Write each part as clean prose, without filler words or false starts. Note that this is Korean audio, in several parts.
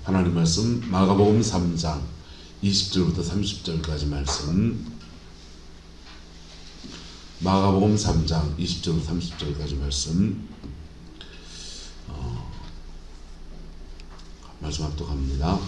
하나님 말씀 마가복음 3장 20절부터 30절까지 말씀, 마가복음 3장 20절부터 30절까지 말씀 말씀 합독합니다.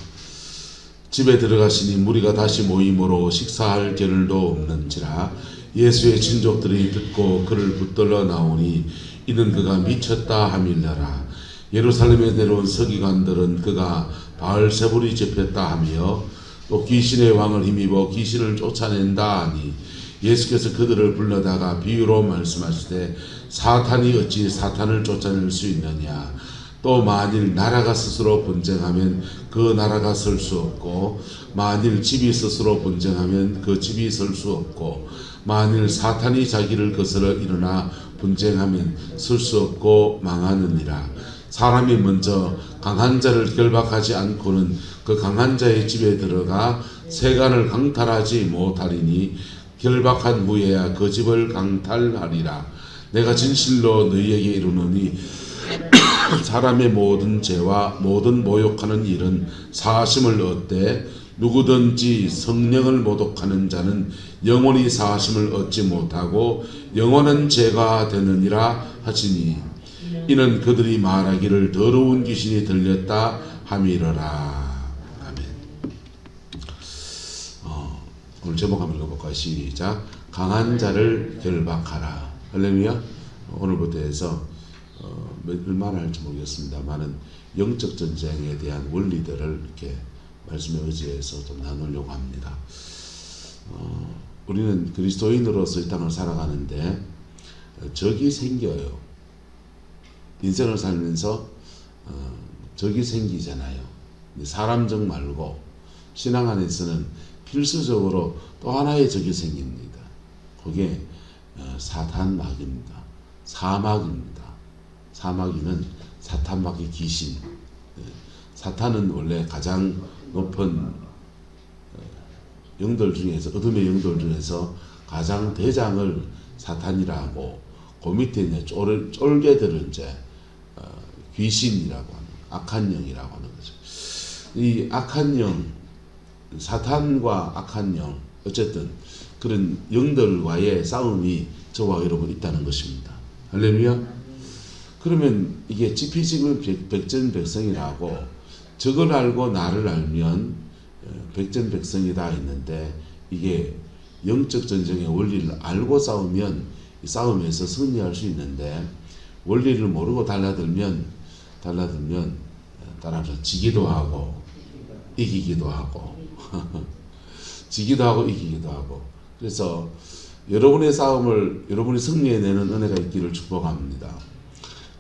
집에 들어가시니 무리가 다시 모임으로 식사할 겨를도 없는지라 예수의 친족들이 듣고 그를 붙들러 나오니 이는 그가 미쳤다 하밀더라. 예루살렘에 내려온 서기관들은 그가 바알세불이 잡혔다 하며 또 귀신의 왕을 힘입어 귀신을 쫓아낸다 하니 예수께서 그들을 불러다가 비유로 말씀하시되 사탄이 어찌 사탄을 쫓아낼 수 있느냐. 또 만일 나라가 스스로 분쟁하면 그 나라가 설 수 없고 만일 집이 스스로 분쟁하면 그 집이 설 수 없고 만일 사탄이 자기를 거스러 일어나 분쟁하면 설 수 없고 망하느니라. 사람이 먼저 강한 자를 결박하지 않고는 그 강한 자의 집에 들어가 세간을 강탈하지 못하리니 결박한 후에야 그 집을 강탈하리라. 내가 진실로 너희에게 이르노니 사람의 모든 죄와 모든 모욕하는 일은 사하심을 얻되 누구든지 성령을 모독하는 자는 영원히 사하심을 얻지 못하고 영원한 죄가 되느니라 하시니 이는 그들이 말하기를 더러운 귀신이 들렸다 함이러라. 아멘. 오늘 제목 한번 읽어볼까요? 시작. 강한 자를 결박하라. 할렐루야. 오늘부터 해서 얼마나 할지 모르겠습니다만은 영적 전쟁에 대한 원리들을 이렇게 말씀에 의지해서 좀 나누려고 합니다. 우리는 그리스도인으로서 이 땅을 살아가는데 적이 생겨요. 인생을 살면서 적이 생기잖아요. 사람적 말고 신앙 안에서는 필수적으로 또 하나의 적이 생깁니다. 그게 사탄마귀입니다. 사마귀입니다. 사마귀는 사탄마귀 귀신. 사탄은 원래 가장 높은 영들 중에서, 어둠의 영들 중에서 가장 대장을 사탄이라고, 그 밑에 이제 쫄개들은 이제 귀신이라고 하는, 악한 영이라고 하는 거죠. 이 악한 영, 사탄과 악한 영, 어쨌든 그런 영들과의 싸움이 저와 여러분 있다는 것입니다. 할렐루야. 그러면 이게 지피지근 백전백성이라고, 적을 알고 나를 알면 백전백성이다 했는데, 이게 영적 전쟁의 원리를 알고 싸우면 이 싸움에서 승리할 수 있는데, 원리를 모르고 달라들면 따라서 지기도 하고 이기기도 하고 지기도 하고 이기기도 하고. 그래서 여러분의 싸움을 여러분이 승리해내는 은혜가 있기를 축복합니다.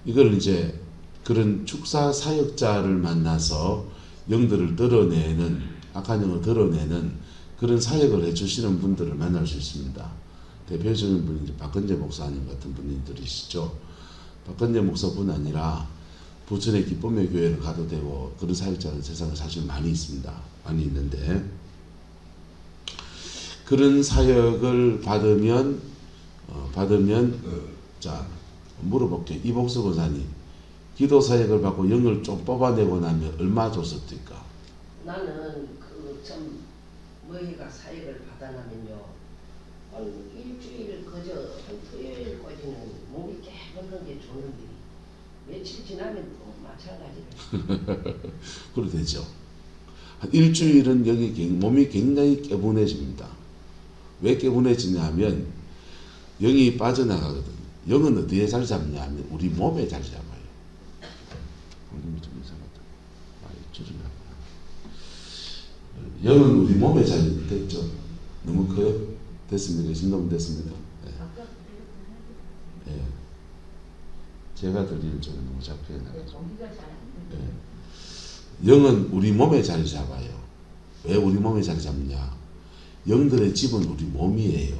이걸 이제 그런 축사 사역자를 만나서 영들을 드러내는, 악한 영을 드러내는 그런 사역을 해주시는 분들을 만날 수 있습니다. 대표적인 분이 이제 박근재 목사님 같은 분들이시죠. 박근재 목사뿐 아니라 부천의 기쁨의 교회를 가도 되고 그런 사역자는 세상에 사실 많이 있습니다. 많이 있는데, 그런 사역을 받으면 자, 물어볼게요. 이복수 권사님, 기도 사역을 받고 영을 좀 뽑아내고 나면 얼마 줬습니까? 나는 좀 뭐희가 사역을 받아나면요, 한 일주일 그저 한 토요일까지는 몸이 깨끗한 게 좋은데 며칠 지나면 또 마찬가지로. 그래 되죠. 한 일주일은 여기 몸이 굉장히 개분해집니다. 왜 개분해지냐 하면 영이 빠져나가거든요. 영은 어디에 자리 잡냐 하면 우리 몸에 자리 잡아요. 영은 우리 몸에 자리 됐죠. 너무 커요? 됐습니까? 신동 됐습니까? 네. 네. 제가 들리는 쪽은 너무 작게 나가죠. 네. 영은 우리 몸에 자리 잡아요. 왜 우리 몸에 자리 잡느냐? 영들의 집은 우리 몸이에요.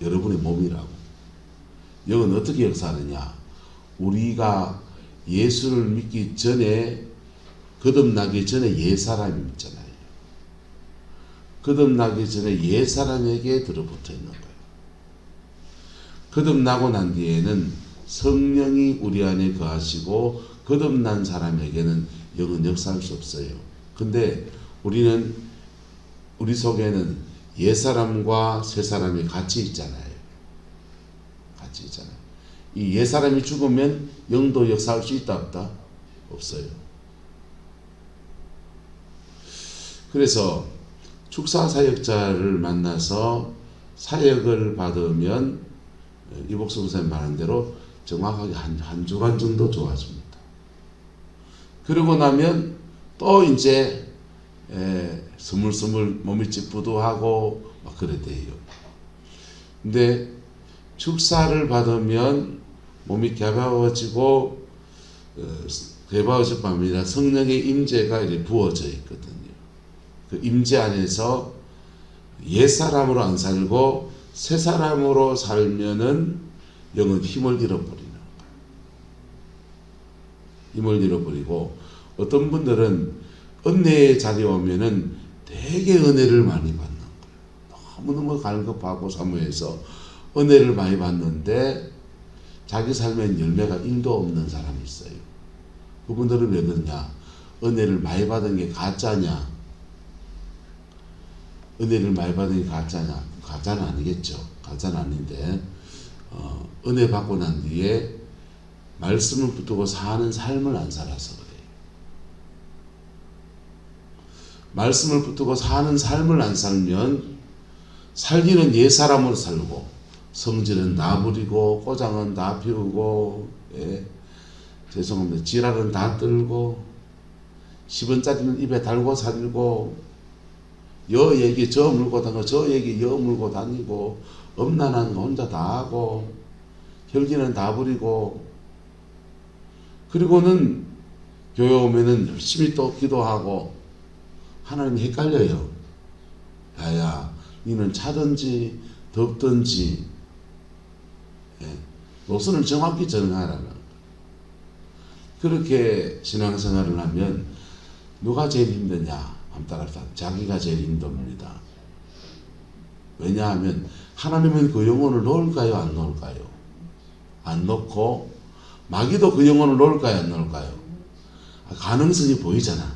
여러분의 몸이라고. 영은 어떻게 역사하느냐? 우리가 예수를 믿기 전에, 거듭나기 전에 옛사람이 있잖아요. 거듭나기 전에 옛사람에게 들어붙어 있는 거예요. 거듭나고 난 뒤에는 성령이 우리 안에 거하시고, 거듭난 사람에게는 영은 역사할 수 없어요. 근데 우리 속에는 옛사람과 새사람이 같이 있잖아요. 같이 있잖아요. 이 옛사람이 죽으면 영도 역사할 수 있다 없다? 없어요. 그래서 축사 사역자를 만나서 사역을 받으면 이복수 선생님 말한 대로 정확하게 한 주간 정도 좋아집니다. 그러고 나면 또 이제 스물스물 몸이 찌뿌둥하고 막 그래 돼요. 근데 축사를 받으면 몸이 개바워지고 개바워질 뿐 아니라 성령의 임재가 이제 부어져 있거든요. 그 임재 안에서 옛 사람으로 안 살고 새 사람으로 살면은 영은 힘을 잃어버리는 거예요. 힘을 잃어버리고 어떤 분들은 은혜의 자리에 오면은 되게 은혜를 많이 받는 거예요. 너무너무 갈급하고 사모해서 은혜를 많이 받는데 자기 삶엔 열매가 1도 없는 사람이 있어요. 그분들은 왜 그러냐? 은혜를 많이 받은 게 가짜냐? 은혜를 많이 받은 게 가짜냐? 가짜는 아니겠죠. 가짜는 아닌데 은혜 받고 난 뒤에 말씀을 붙들고 사는 삶을 안 살아서 그래요. 말씀을 붙들고 사는 삶을 안 살면 살기는 옛 사람으로 살고 성질은 다 부리고 꼬장은 다 피우고 죄송합니다. 지랄은 다 떨고 10원짜리는 입에 달고 살고 여 얘기 저 물고 다니고 저 얘기 여 물고 다니고 엄난한 거 혼자 다 하고 혈기는 다 부리고 그리고는 교회 오면은 열심히 또 기도하고 하나님이 헷갈려요. 야야 니는 차든지 덥든지 노선을 정확히 정하라는 거예요. 그렇게 신앙생활을 하면 누가 제일 힘드냐? 따라서 자기가 제일 힘듭니다. 왜냐하면 하나님은 그 영혼을 놓을까요? 안 놓을까요? 안 놓고 마귀도 그 영혼을 놓을까요? 안 놓을까요? 가능성이 보이잖아.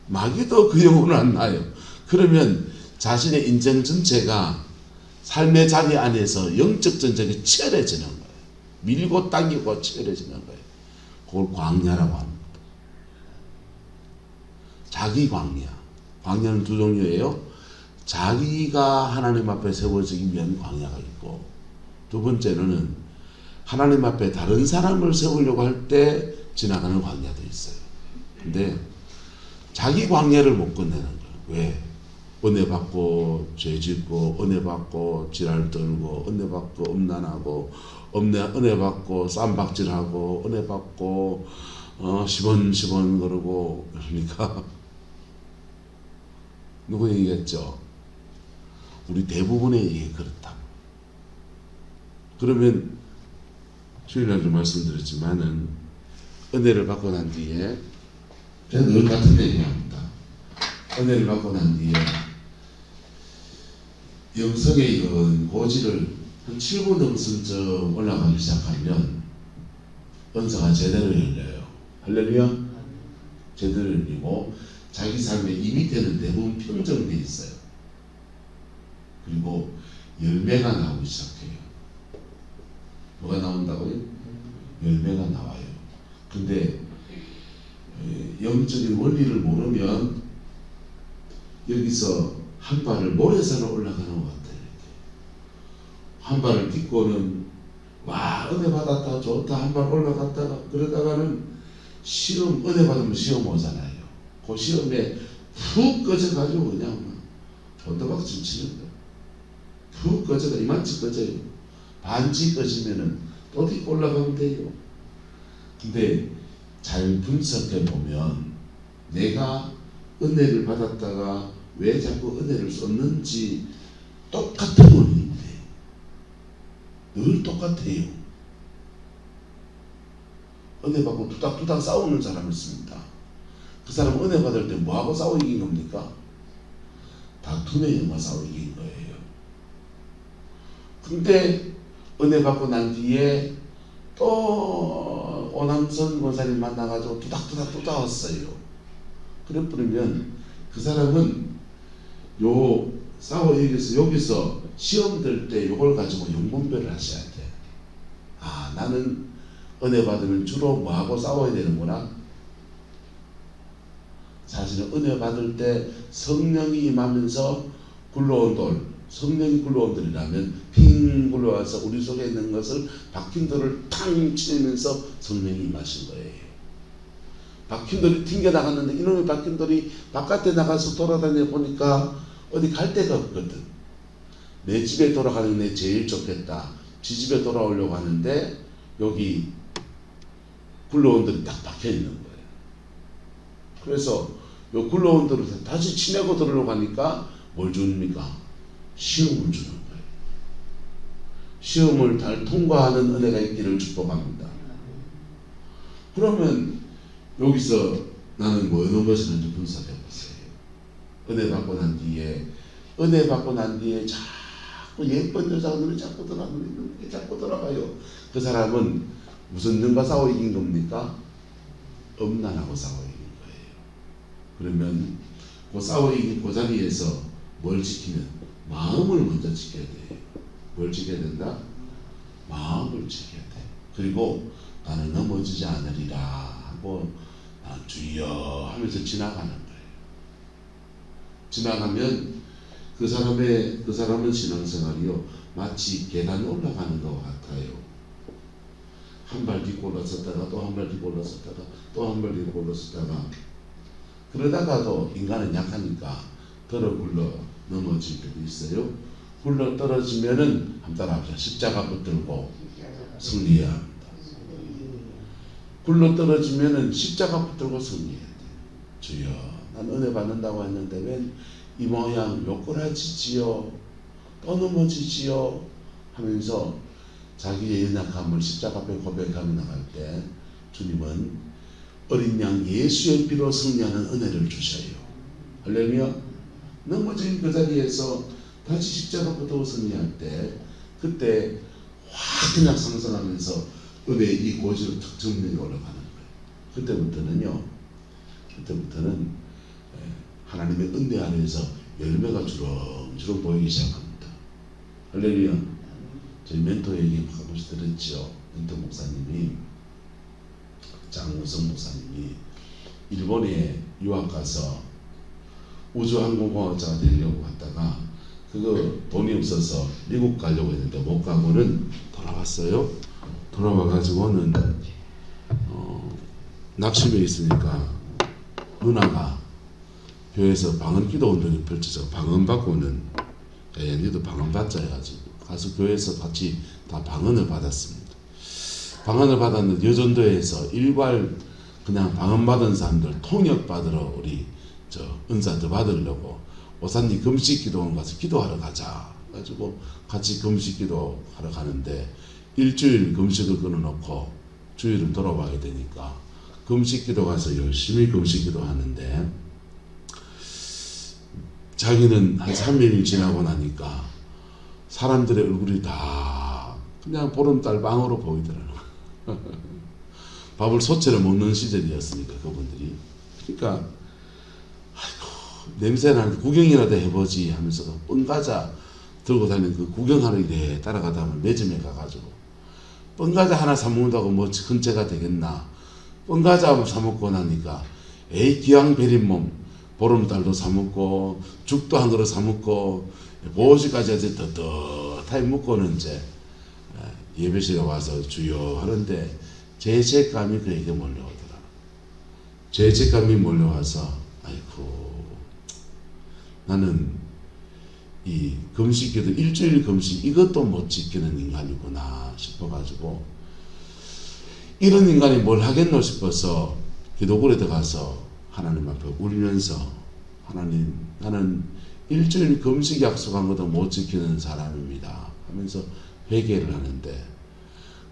마귀도 그 영혼을 안 놔요. 그러면 자신의 인생 전체가 삶의 자리 안에서 영적 전쟁이 치열해지는 거예요. 밀고 당기고 치열해지는 거예요. 그걸 광야라고 합니다. 자기 광야. 광야는 두 종류예요. 자기가 하나님 앞에 세워지기 위한 광야가 있고 두 번째는 하나님 앞에 다른 사람을 세우려고 할 때 지나가는 광야도 있어요. 근데 자기 광야를 못 끝내는 거예요. 왜? 은혜 받고 죄 짓고 은혜 받고 지랄 떨고 은혜 받고 음란하고 은혜 받고 쌈박질하고 은혜 받고 시번시번 그러고 그러니까 누구 얘기했죠? 우리 대부분의 얘기 그렇다. 그러면 주일날도 말씀드렸지만은 은혜를 받고 난 뒤에 제가 늘 같은 얘기합니다. 은혜를 받고 난 뒤에 영성의 이런 고지를 한 7분 영성쯤 올라가기 시작하면 은사가 제대로 열려요. 할렐루야. 제대로 열리고 자기 삶의 이 밑에는 대부분 평정돼 있어요. 그리고 열매가 나오기 시작해요. 뭐가 나온다고요? 열매가 나와요. 근데 영적인 원리를 모르면 여기서 한 발을 모래산을 올라가는 것 같아요. 한 발을 딛고는 와 은혜 받았다 좋다 한 발 올라갔다가 그러다가는 시험 은혜 받으면 시험 오잖아요. 그 시험에 푹 꺼져가지고 그냥 돈다박질 치는 거예요. 푹 꺼져가 이만치 꺼져요. 반지 꺼지면은 또 올라가면 돼요. 근데 잘 분석해 보면 내가 은혜를 받았다가 왜 자꾸 은혜를 썼는지 똑같은 원리인데 늘 똑같아요. 은혜 받고 투닥투닥 싸우는 사람이 있습니다. 그 사람은 은혜 받을 때 뭐하고 싸워 이긴 겁니까? 다툼의 영화 싸워 이긴 거예요. 근데 은혜 받고 난 뒤에 또 오남선 권사님 만나가지고 투닥투닥 왔어요. 그래 뿌리면 그 사람은 요 싸워 여기서 시험 들 때 요걸 가지고 영분별을 하셔야 돼. 아, 나는 은혜 받으면 주로 뭐하고 싸워야 되는구나. 사실은 은혜 받을 때 성령이 임하면서 굴러온 돌, 성령이 굴러온 돌이라면 핑 굴러와서 우리 속에 있는 것을 박힌 돌을 탕 치면서 성령이 임하신 거예요. 박힌 돌이 튕겨나갔는데 이놈의 박힌 돌이 바깥에 나가서 돌아다녀 보니까 어디 갈 데가 없거든. 내 집에 돌아가는 게 제일 좋겠다. 지 집에 돌아오려고 하는데 여기 굴러온 돌이 딱 박혀 있는 거예요. 그래서 요 굴러온 돌을 다시 치내고 들으려고 하니까 뭘 줍니까? 시험을 주는 거예요. 시험을 잘 통과하는 은혜가 있기를 축복합니다. 그러면 여기서 나는 뭐 어느 것을 먼저 분석해 보세요. 은혜 받고 난 뒤에 자꾸 예쁜 여자가 눈이 자꾸 돌아가요. 그 사람은 무슨 능과 싸워 이긴 겁니까? 음란하고 싸워 이긴 거예요. 그러면 그 싸워 이긴 그 자리에서 뭘 지키면 마음을 먼저 지켜야 돼요. 뭘 지켜야 된다? 마음을 지켜야 돼. 그리고 나는 넘어지지 않으리라 하고 주여 하면서 지나가는 거예요. 지나가면 그 사람은 신앙생활이요 마치 계단 올라가는 것 같아요. 한 발 딛고 올라섰다가 또 한 발 딛고 올라섰다가 또 한 발 딛고 올라섰다가 그러다가도 인간은 약하니까 덜어 굴러 넘어질 때도 있어요. 굴러 떨어지면은 한번 따라합시다. 십자가 붙들고 승리해야 합니다. 굴러 떨어지면은 십자가 붙들고 승리해야 돼. 주여, 난 은혜 받는다고 했는데 웬 이 모양 요꾸라지지요, 또 넘어지지요 하면서 자기의 연약함을 십자가 앞에 고백하며 나갈 때 주님은 어린 양 예수의 피로 승리하는 은혜를 주셔요. 할렐루야. 넘어진 그 자리에서 다시 십자가 붙들고 승리할 때 그때 확 그냥 상승하면서 은혜의 이 고지로 탁 정면이 올라가는 거예요. 그때부터는 하나님의 은혜 안에서 열매가 주렁주렁 보이기 시작합니다. 할렐루야. 저희 멘토 얘기 가끔씩 들었죠. 멘토 목사님이, 장우성 목사님이 일본에 유학 가서 우주항공공학자가 되려고 갔다가 그거 돈이 없어서 미국 가려고 했는데 못 가고는 돌아왔어요. 돌아와가지고는 낙심해 있으니까 누나가 교회에서 방언기도 운동이 펼쳐져 방언 받고는 야 니도 방언 받자 해가지고 가서 교회에서 같이 다 방언을 받았습니다. 방언을 받았는데 여전도에서 일괄 그냥 방언 받은 사람들 통역 받으러 우리 은사 더 받으려고 오사님 금식 기도원 가서 기도하러 가자 가지고 같이 금식 기도하러 가는데 일주일 금식을 끊어놓고 주일을 돌아와야 되니까 금식 기도 가서 열심히 금식 기도하는데 자기는 한 3일 지나고 나니까 사람들의 얼굴이 다 그냥 보름달 빵으로 보이더라고요. 밥을 소채로 먹는 시절이었으니까 그분들이. 그러니까 아이고 냄새나는데 구경이라도 해보지 하면서 뻥과자 들고 다니는 그 구경하러 이래 따라가다 보면 매점에 가가지고 뻥과자 하나 사 먹는다고 뭐 근처가 되겠나. 뻥과자 사 먹고 나니까 에이 기왕 베린 몸 보름달도 사 먹고 죽도 한 그릇 사 먹고 보호식까지 이제 떳떳하게 먹고는 이제 예배실에 와서 주여 하는데 죄책감이 그에게 몰려오더라. 죄책감이 몰려와서 아이고 나는 이 금식기도 일주일 금식 이것도 못 지키는 인간이구나 싶어가지고 이런 인간이 뭘 하겠노 싶어서 기도굴에 들어가서 하나님 앞에 울면서 하나님 나는 일주일 금식 약속한 것도 못 지키는 사람입니다 하면서 회개를 하는데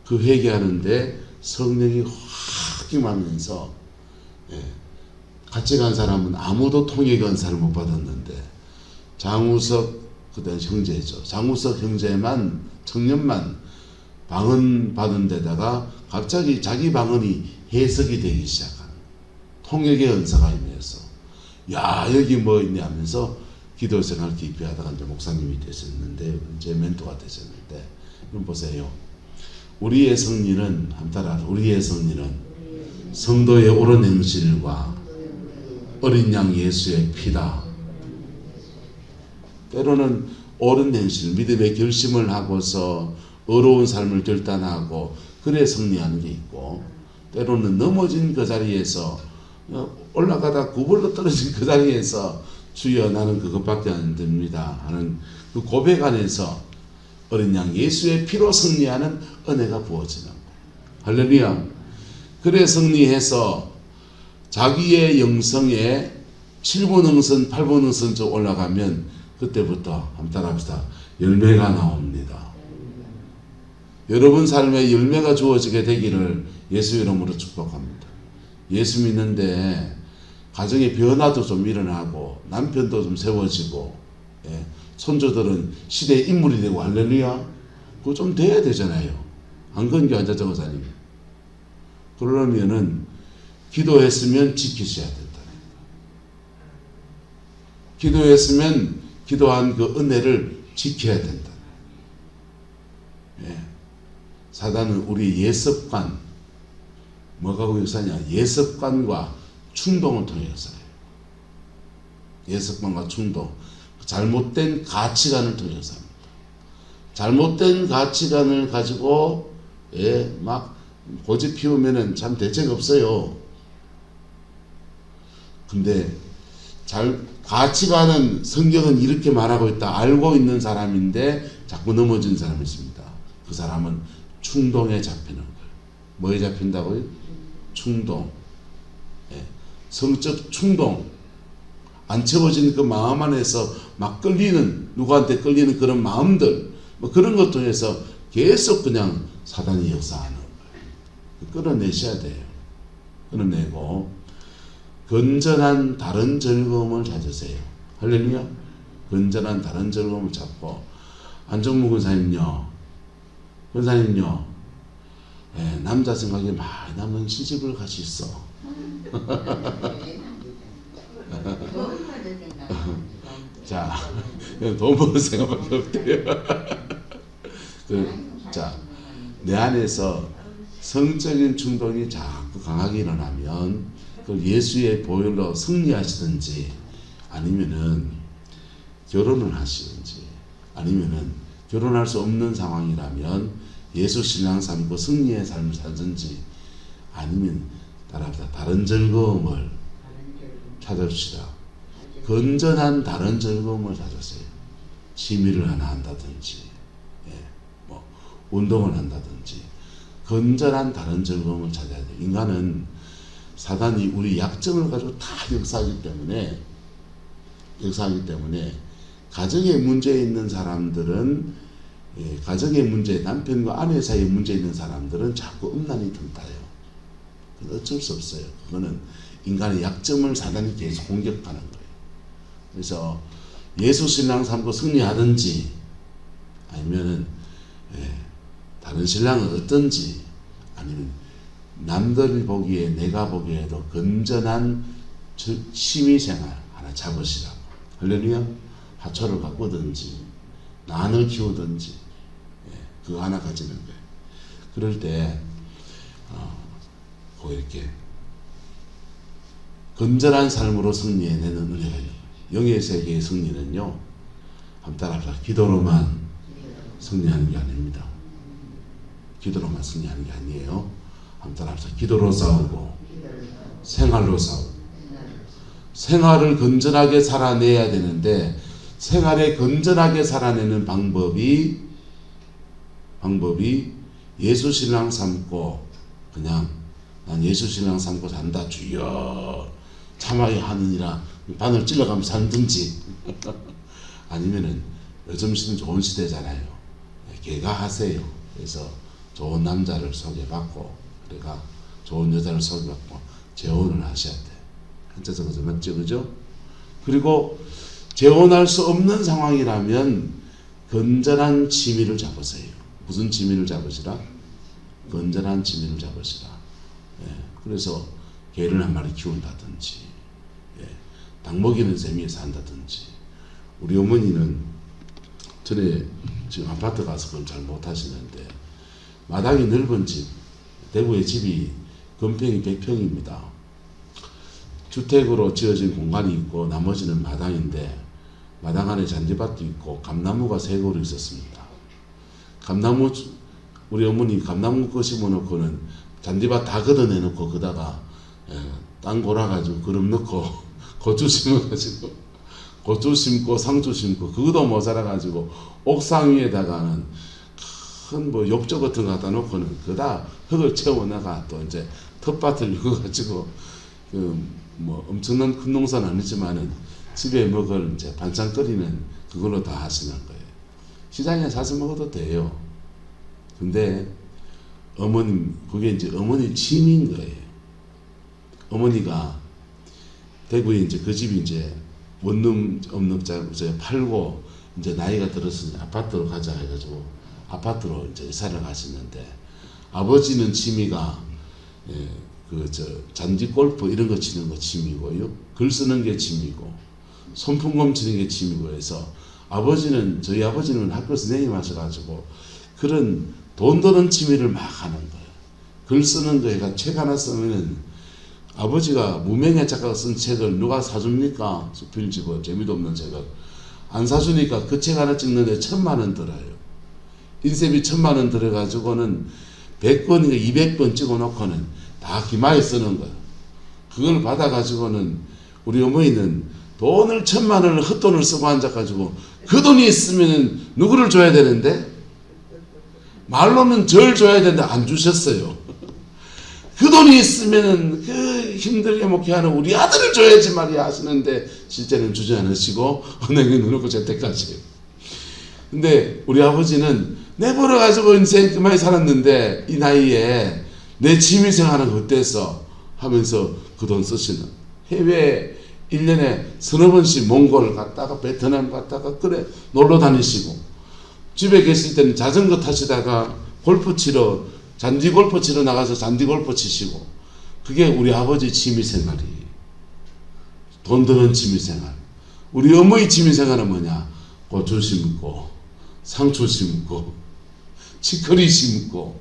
그 회개하는데 성령이 확 임하면서 같이 간 사람은 아무도 통역 은사를 못 받았는데 장우석 그때 형제죠. 장우석 형제만 청년만 방언 받은 데다가 갑자기 자기 방언이 해석이 되기 시작하는 통역의 은사가 임해서 야 여기 뭐 있냐 하면서 기도 생활 깊이 하다가 이제 목사님이 되셨는데 제 멘토가 되셨는데 좀 보세요. 우리의 승리는 한따라 우리의 승리는 성도의 옳은 행실과 어린 양 예수의 피다. 때로는 옳은 행실, 믿음의 결심을 하고서 어려운 삶을 결단하고 그래 승리하는 게 있고, 때로는 넘어진 그 자리에서 올라가다 구불로 떨어진 그 자리에서 주여 나는 그것밖에 안 됩니다 하는 그 고백 안에서 어린 양 예수의 피로 승리하는 은혜가 부어지는 거예요. 할렐루야. 그래 승리해서 자기의 영성에 7분 응선 8분 응선 쪽 올라가면 그때부터 한번 따라합시다. 열매가 나옵니다. 여러분 삶에 열매가 주어지게 되기를 예수 이름으로 축복합니다. 예수 믿는데 가정의 변화도 좀 일어나고 남편도 좀 세워지고, 예, 손주들은 시대의 인물이 되고, 할렐루야. 그거 좀 돼야 되잖아요. 안 그런 게 앉아 저거 다니면. 그러려면은 기도했으면 지키셔야 된다. 기도했으면 기도한 그 은혜를 지켜야 된다. 예. 사단은 우리 예습관, 뭐가 역사냐? 예습관과 충동을 통해서요. 예습관과 충동, 잘못된 가치관을 통해서입니다. 잘못된 가치관을 가지고, 예, 막 고집 피우면은 참 대책 없어요. 근데 가치관은 성경은 이렇게 말하고 있다 알고 있는 사람인데 자꾸 넘어진 사람이 있습니다. 그 사람은 충동에 잡히는 거예요. 뭐에 잡힌다고요? 충동. 예. 성적 충동. 안 채워진 그 마음 안에서 막 끌리는, 누구한테 끌리는 그런 마음들, 뭐 그런 것 통해서 계속 그냥 사단이 역사하는 거예요. 끌어내셔야 돼요. 끌어내고 건전한 다른 즐거움을 찾으세요. 할렐루야. 건전한 다른 즐거움을 찾고, 안정무 권사님요, 예, 남자 생각이 많이 나면 시집을 가시있어. 자, 돈 버는 생각밖에 없대요. 자, 내 안에서 성적인 충동이 자꾸 강하게 일어나면 그 예수의 보혈로 승리하시든지, 아니면은 결혼을 하시든지, 아니면은 결혼할 수 없는 상황이라면 예수 신앙 삼고 승리의 삶을 살든지, 아니면 따라합시다. 다른 즐거움을 찾읍시다. 건전한 다른 즐거움을 찾으세요. 취미를 하나 한다든지, 예, 뭐 운동을 한다든지, 건전한 다른 즐거움을 찾아야 돼요. 인간은 사단이 우리 약점을 가지고 다 역사하기 때문에 가정에 문제 있는 사람들은, 예, 가정의 문제, 남편과 아내 사이에 문제 있는 사람들은 자꾸 음란이 든다요. 어쩔 수 없어요. 그거는 인간의 약점을 사단이 계속 공격하는 거예요. 그래서 예수 신랑 삼고 승리하든지, 아니면은, 예, 다른 신랑은 어떤지, 아니면 남들 보기에 내가 보기에도 건전한 취미생활 하나 잡으시라고. 할렐루야. 하초를 바꾸든지 난을 키우든지, 예, 그거 하나 가지는 거예요. 그럴 때 이렇게 건전한 삶으로 승리해내는 은혜가 있는 거예요. 영의 세계의 승리는요, 한번 따라합시다. 기도로만 승리하는 게 아닙니다. 기도로만 승리하는 게 아니에요. 한번 따라합시다. 기도로 싸우고 생활로 싸우고. 생활을 건전하게 살아내야 되는데, 생활에 건전하게 살아내는 방법이 예수 신랑 삼고, 그냥 난 예수 신랑 삼고 산다 주여 참아야 하느니라 바늘 찔러가면서 산든지 아니면은 요즘 시대는 좋은 시대잖아요. 개가하세요. 그래서 좋은 남자를 소개받고, 그러니까 좋은 여자를 소개받고 재혼을 하셔야 돼. 한자적으로 맞죠, 그죠? 그리고 재혼할 수 없는 상황이라면 건전한 취미를 잡으세요. 무슨 취미를 잡으시라? 건전한 취미를 잡으시라. 예, 그래서 개를 한 마리 키운다든지, 예, 닭 먹이는 셈에서 한다든지. 우리 어머니는 전에 지금 아파트 가서 그걸 잘 못하시는데, 마당이 넓은 집, 대구의 집이 건평이 100평입니다. 주택으로 지어진 공간이 있고 나머지는 마당인데, 마당 안에 잔디밭도 있고 감나무가 3그루 있었습니다. 감나무, 우리 어머니 감나무 거 심어놓고는 잔디밭 다 걷어내놓고 그다가 땅 골아가지고 그름 넣고 고추 심어가지고 고추 심고 상추 심고 그것도 모자라가지고 옥상 위에다가는 큰 뭐 욕조 같은 거 갖다 놓고는 그다 흙을 채워나가 또 이제 텃밭을 이어가지고 뭐 엄청난 큰 농사는 아니지만은 집에 먹을 이제 반찬거리는 그걸로 다 하시는 거예요. 시장에 사서 먹어도 돼요. 근데 어머님, 그게 이제 어머니 취미인 거예요. 어머니가 대구에 이제 그 집이 이제 원룸 업력자 팔고 이제 나이가 들었으니 아파트로 가자 해가지고 아파트로 이제 이사를 가시는데, 아버지는 취미가 잔디 골프 이런 거 치는 거 취미고요. 글 쓰는 게 취미고 손풍검 치는 게 취미고 해서 저희 아버지는 학교 선생님 하셔가지고 그런 돈 드는 취미를 막 하는 거예요. 글 쓰는 거가 책 하나 쓰면은 아버지가 무명의 작가가 쓴 책을 누가 사줍니까? 수필집어 재미도 없는 책을 안 사주니까 그 책 하나 찍는데 1000만 원 들어요. 인쇄비 1000만 원 들어가지고는 100권인가 200권 찍어놓고는 다 기마에 쓰는 거예요. 그걸 받아가지고는 우리 어머니는 돈을 1000만 원을 헛돈을 쓰고 앉아가지고 그 돈이 있으면 누구를 줘야 되는데, 말로는 절 줘야 되는데 안 주셨어요. 그 돈이 있으면 그 힘들게 목회하는 우리 아들을 줘야지 말이야 하시는데 실제는 주지 않으시고 은행에 넣어놓고 재택하세요. 근데 우리 아버지는 내버려가지고 인생 그만이 살았는데 이 나이에 내 취미생활은 어땠어 하면서 그 돈 쓰시는, 해외 1년에 서너 번씩 몽골 갔다가 베트남 갔다가 그래 놀러 다니시고, 집에 계실 때는 자전거 타시다가 골프 치러 잔디 골프 치러 나가서 잔디 골프 치시고, 그게 우리 아버지 취미생활이에요. 돈 드는 취미생활. 우리 어머니 취미생활은 뭐냐? 고추 심고 상추 심고 치커리 심고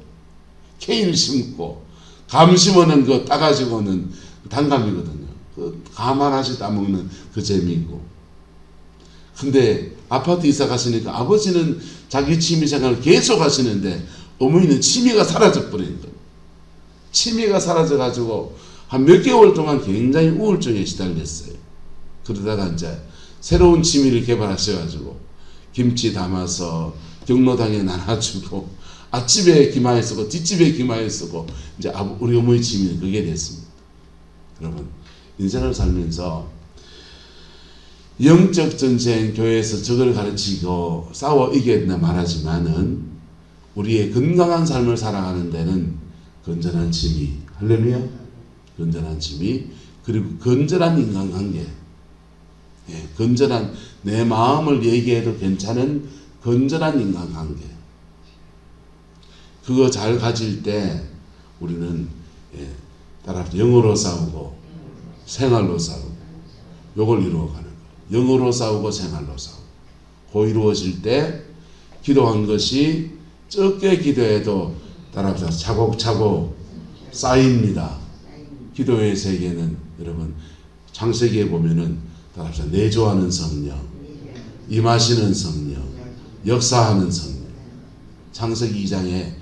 케일 심고 감 심어놓은 거 따가지고는 단감이거든요. 그 감 하나씩 따먹는 그 재미고. 근데 아파트 이사 가시니까 아버지는 자기 취미생활을 계속 하시는데 어머니는 취미가 사라져 버린 거예요. 취미가 사라져 가지고 한 몇 개월 동안 굉장히 우울증에 시달렸어요. 그러다가 이제 새로운 취미를 개발하셔가지고 김치 담아서 경로당에 나눠주고 앞집에 기마에 쓰고 뒷집에 기마에 쓰고 이제 우리 어머니 취미는 그게 됐습니다. 여러분, 인생을 살면서 영적 전쟁, 교회에서 적을 가르치고 싸워 이겨야 된다 말하지만은 우리의 건강한 삶을 살아가는 데는 건전한 취미, 할렐루야, 건전한 취미, 그리고 건전한 인간관계, 건전한 내 마음을 얘기해도 괜찮은 건전한 인간관계, 그거 잘 가질 때 우리는 따라서 영으로 싸우고 생활로 싸우고 요걸 이루어가는 거예요. 영으로 싸우고 생활로 싸우고, 그 이루어질 때 기도한 것이 적게 기도해도 따라서 차곡차곡 쌓입니다. 기도의 세계는 여러분 창세기에 보면은 따라서 내조하는 성령, 임하시는 성령, 역사하는 성령, 창세기 2장에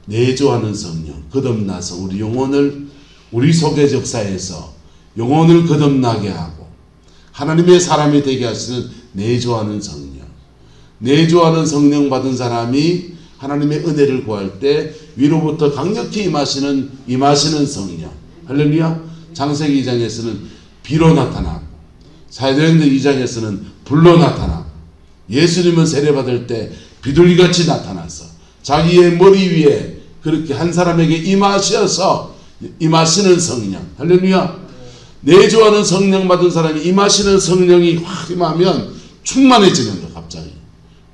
내조하는 성령, 거듭나서 우리 영혼을 우리 속의 역사에서 영혼을 거듭나게 하고 하나님의 사람이 되게 하시는 내조하는 성령, 내조하는 성령 받은 사람이 하나님의 은혜를 구할 때 위로부터 강력히 임하시는 성령, 할렐루야. 창세기 2장에서는 비로 나타나고 사도행전 2장에서는 불로 나타나고, 예수님은 세례받을 때 비둘기같이 나타나서 자기의 머리 위에 그렇게 한 사람에게 임하셔서 임하시는 성령, 할렐루야. 내조하는 성령 받은 사람이 임하시는 성령이 확 임하면 충만해지는 거. 갑자기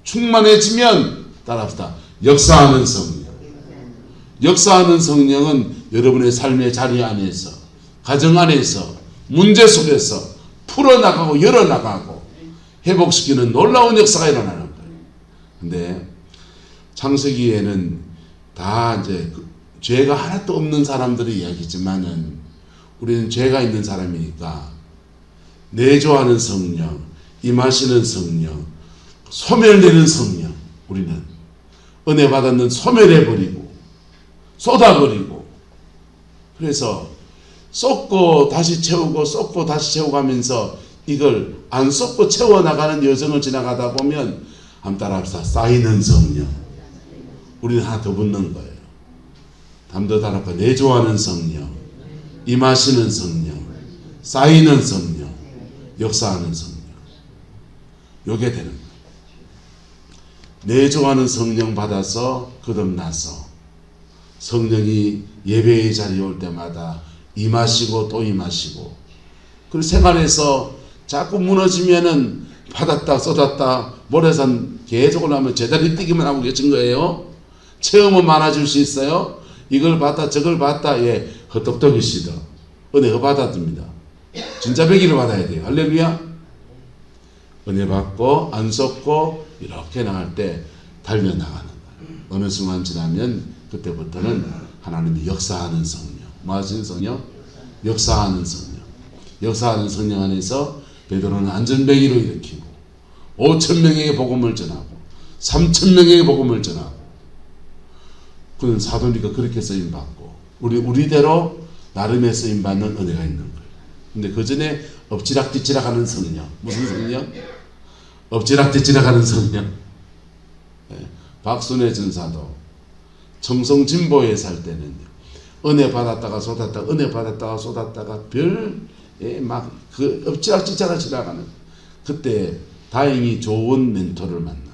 충만해지면 따라합시다. 역사하는 성령. 역사하는 성령은 여러분의 삶의 자리 안에서, 가정 안에서, 문제 속에서 풀어나가고 열어나가고 회복시키는 놀라운 역사가 일어나는 거예요. 근데 창세기에는 다 이제 죄가 하나도 없는 사람들의 이야기지만은 우리는 죄가 있는 사람이니까 내조하는 성령, 임하시는 성령, 소멸되는 성령, 우리는 은혜 받았는 소멸해버리고 쏟아버리고, 그래서 쏟고 다시 채우고 쏟고 다시 채워가면서 이걸 안 쏟고 채워나가는 여정을 지나가다 보면 한번 따라합시다. 쌓이는 성령. 우리는 하나 더 붙는 거예요. 담더 따라할까? 내조하는 성령, 임하시는 성령, 쌓이는 성령, 역사하는 성령. 요게 되는 거예요. 내조하는 성령 받아서 거듭나서 성령이 예배의 자리에 올 때마다 임하시고 또 임하시고, 그리고 생활에서 자꾸 무너지면은 받았다 쏟았다 모래산 계속 올라오면 제자리 뛰기만 하고 계신 거예요. 체험은 많아질 수 있어요. 이걸 받다 저걸 받다, 예, 헛똑똑이시다. 은혜 받아듭니다. 진짜 배기를 받아야 돼요. 할렐루야. 은혜 받고 안 쏟고 이렇게 나갈 때 달려나가는 거예요. 어느 순간 지나면 그때부터는 하나님이 역사하는 성령. 뭐 하시는 성령? 역사하는 성령. 역사하는 성령 안에서 베드로는 안전배기로 일으키고 5,000명에게 복음을 전하고 3,000명에게 복음을 전하고, 그는 사도니까 그렇게 쓰임받고 우리대로 나름의 쓰임받는 은혜가 있는 거예요. 근데 그 전에 엎지락뒤치락 하는 성령. 무슨 성령? 엎지락뒤치락 하는 성령. 네. 박순애 전사도 청송진보에 살 때는요, 은혜 받았다가 쏟았다가 은혜 받았다가 쏟았다가 별에 막 그 엎지락뒤치락 지나가는, 그때 다행히 좋은 멘토를 만나,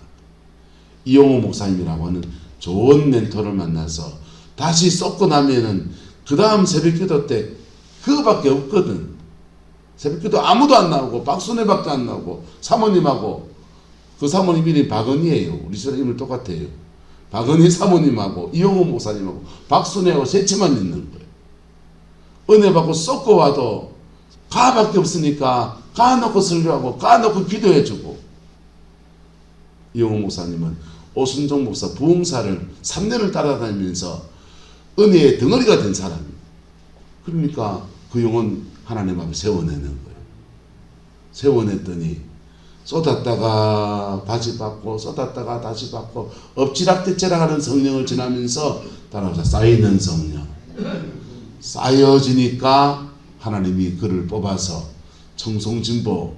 이용호 목사님이라고 하는 좋은 멘토를 만나서 다시 쏟고 나면은 그 다음 새벽기도 때 그거밖에 없거든. 새벽기도 아무도 안 나오고 박순애밖에 안 나오고 사모님하고, 그 사모님 이름이 박은희예요. 우리 집 이름이 똑같아요. 박은희 사모님하고 이용호 목사님하고 박순애하고 셋째만 있는 거예요. 은혜 받고 쏟고 와도 가밖에 없으니까 가놓고 설교하고 가놓고 기도해주고, 이용호 목사님은 오순종 목사 부흥사를 3년을 따라다니면서 은혜의 덩어리가 된 사람이에요. 그러니까 그 영혼 하나님 앞에 세워내는 거예요. 세워냈더니 쏟았다가 다시 받고 쏟았다가 다시 받고 엎지락뒤치락 하는 성령을 지나면서 따라서 쌓이는 성령. 쌓여지니까 하나님이 그를 뽑아서 청송진보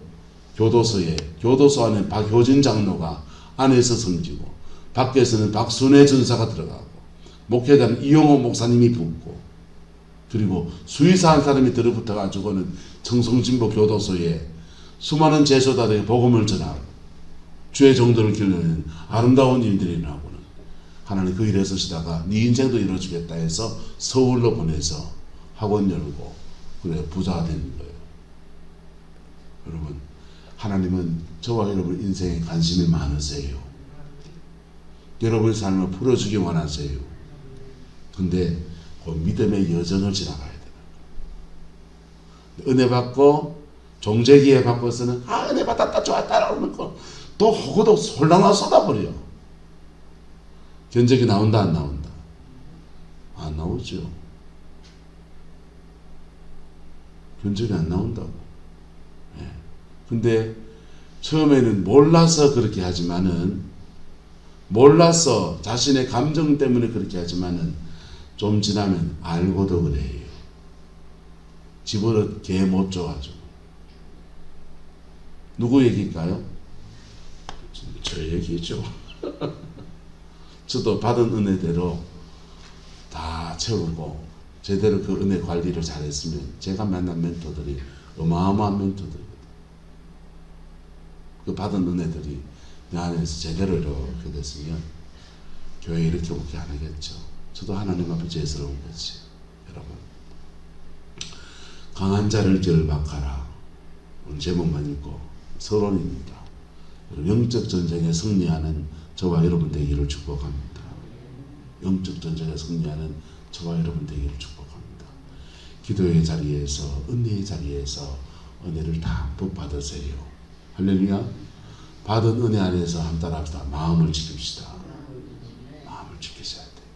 교도소에, 교도소 안에 박효진 장로가 안에서 섬기고 밖에서는 박순애 전사가 들어가고 목회자는 이용호 목사님이 붙고, 그리고 수의사 한 사람이 들어붙어 가지고는 청송진보 교도소에 수많은 제소자들에게 복음을 전하고 주의 정도를 길러내는 아름다운 일들이 일어나고는 하나님 그 일에 서시다가 네 인생도 이루어주겠다 해서 서울로 보내서 학원 열고 그래 부자가 되는 거예요. 여러분, 하나님은 저와 여러분 인생에 관심이 많으세요. 여러분의 삶을 풀어주기 원하세요. 근데 그 믿음의 여정을 지나가야 돼요. 은혜 받고 종재기에 바꿔서는 은혜 받았다 좋았다 그러는 거 또 호구도 홀랑나 쏟아버려. 견적이 나온다 안 나온다? 안 나오죠. 견적이 안 나온다고. 예. 근데 처음에는 몰라서 그렇게 하지만은, 몰라서 자신의 감정 때문에 그렇게 하지만은 좀 지나면 알고도 그래요. 집어넣 개 못 줘가지고. 누구 얘기일까요? 저 얘기죠. 저도 받은 은혜대로 다 채우고 제대로 그 은혜 관리를 잘했으면 제가 만난 멘토들이 어마어마한 멘토들이거든. 그 받은 은혜들이 내 안에서 제대로 이렇게 됐으면 교회 이렇게 오게 안 하겠죠. 저도 하나님 앞에 죄스러운 거지. 여러분, 강한 자를 결박하라. 오늘 제목만 읽고 서론입니다. 영적 전쟁에 승리하는 저와 여러분 되기를 축복합니다. 영적 전쟁에 승리하는 저와 여러분 되기를 축복합니다. 기도의 자리에서, 은혜의 자리에서 은혜를 다 받으세요. 할렐루야. 받은 은혜 안에서 한 달 합시다. 마음을 지킵시다. 마음을 지키셔야 돼요.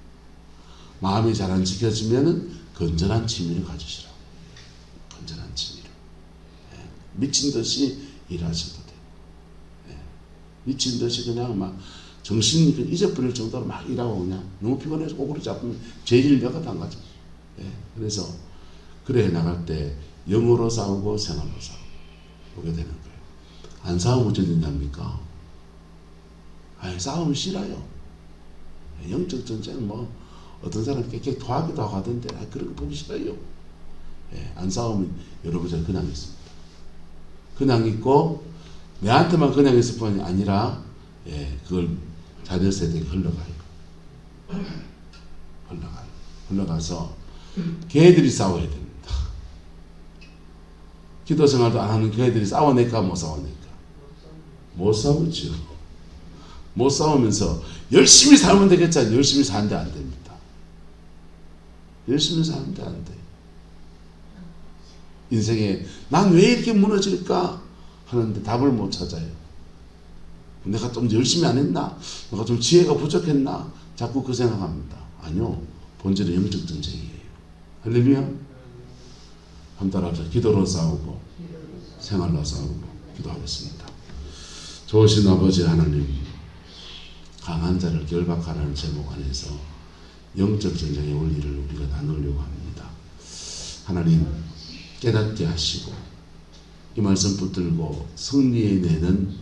마음이 잘 안 지켜지면은 건전한 취미를 가지시라고. 건전한 취미를. 예. 미친 듯이 일하셔도 돼요. 예. 미친 듯이 그냥 막 정신이 잊어버릴 정도로 막 일하고 그냥 너무 피곤해서 오그리 잡으면 죄질 몇 가지 안 가죠. 예. 그래서 그래 나갈 때 영으로 싸우고 생활로 싸우고 보게 되는 거예요. 안 싸우면 어찌 된답니까? 아니, 싸우면 싫어요. 영적 전쟁 뭐 어떤 사람 깨끗 토하기도 하고 하던데 그런 거 보기 싫어요. 예, 안 싸우면 여러분들 그냥 있습니다. 그냥 있고 내한테만 그냥 있을 뿐이 아니라 예, 그걸 자녀 세대에 흘러가요. 흘러가서 걔들이 싸워야 됩니다. 기도 생활도 안 하는 걔들이 싸워낼까 못 싸워낼까? 못 싸우죠. 못 싸우면서 열심히 살면 되겠잖아요. 열심히 사는데 안 됩니다. 열심히 사는데 안 돼. 인생에 난 왜 이렇게 무너질까 하는데 답을 못 찾아요. 내가 좀 열심히 안 했나? 내가 좀 지혜가 부족했나? 자꾸 그 생각합니다. 아니요. 본질은 영적 전쟁이에요. 할렐루야. 한 달 앞서 기도로 싸우고 생활로 싸우고 기도하겠습니다. 좋으신 아버지 하나님, 강한 자를 결박하라는 제목 안에서 영적 전쟁의 원리를 우리가 나누려고 합니다. 하나님 깨닫게 하시고 이 말씀 붙들고 승리해내는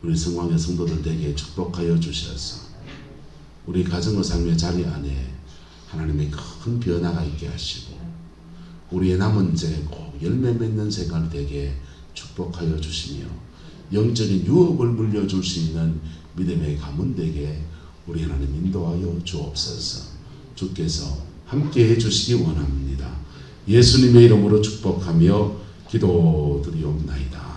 우리 성황의 성도들 되게 축복하여 주셔서 우리 가정의 삶의 자리 안에 하나님의 큰 변화가 있게 하시고 우리의 남은 제 꼭 열매 맺는 생활 되게 축복하여 주시며 영적인 유업을 물려줄 수 있는 믿음의 가문 되게 우리 하나님 인도하여 주옵소서. 주께서 함께 해주시기 원합니다. 예수님의 이름으로 축복하며 기도드리옵나이다.